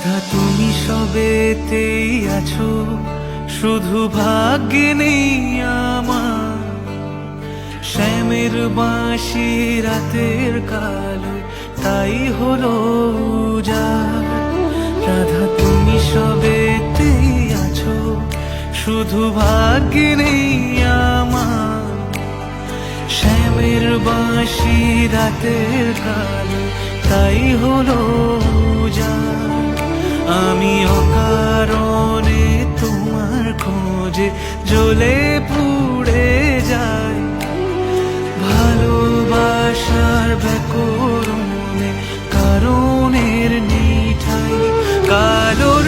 রাধা তুমি সবেতেই আছো, শুধু ভাগ্যে নেই আমার। শ্যামের বাঁশি রাতের কালো, তাই হলো উজাড়। রাধা তুমি সবেতেই আছো, শুধু ভাগ্যে নেই আমার। শ্যামের বাঁশি রাতের কালো, তাই হলো উজাড়। আমি অকারণে তোমার খোঁজে জ্বলে পুড়ে যাই, ভালোবাসার ব্যাকরণে কারণের নেই ঠাই। কালোর